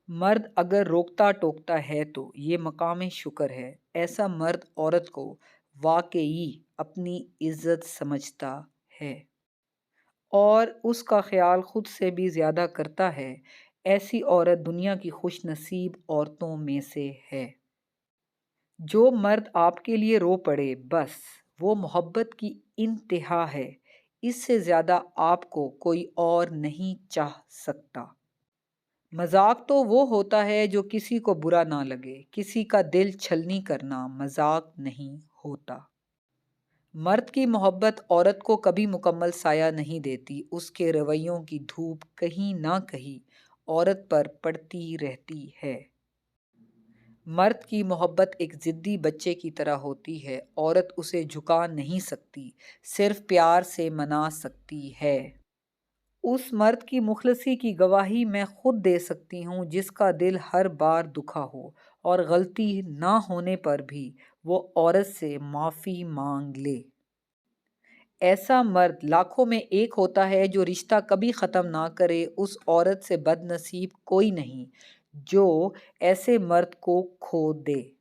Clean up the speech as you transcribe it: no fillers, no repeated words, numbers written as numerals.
مرد اگر روکتا ٹوکتا ہے تو یہ مقام شکر ہے۔ ایسا مرد عورت کو واقعی اپنی عزت سمجھتا ہے اور اس کا خیال خود سے بھی زیادہ کرتا ہے۔ ایسی عورت دنیا کی خوش نصیب عورتوں میں سے ہے۔ جو مرد آپ کے لیے رو پڑے بس وہ محبت کی انتہا ہے۔ اس سے زیادہ آپ کو کوئی اور نہیں چاہ سکتا۔ مذاق تو وہ ہوتا ہے جو کسی کو برا نہ لگے۔ کسی کا دل چھلنی کرنا مذاق نہیں ہوتا۔ مرد کی محبت عورت کو کبھی مکمل سایہ نہیں دیتی۔ اس کے رویوں کی دھوپ کہیں نہ کہیں عورت پر پڑتی رہتی ہے۔ مرد کی محبت ایک ضدی بچے کی طرح ہوتی ہے۔ عورت اسے جھکا نہیں سکتی، صرف پیار سے منا سکتی ہے۔ اس مرد کی مخلصی کی گواہی میں خود دے سکتی ہوں جس کا دل ہر بار دکھا ہو اور غلطی نہ ہونے پر بھی وہ عورت سے معافی مانگ لے۔ ایسا مرد لاکھوں میں ایک ہوتا ہے جو رشتہ کبھی ختم نہ کرے۔ اس عورت سے بد نصیب کوئی نہیں جو ایسے مرد کو کھو دے۔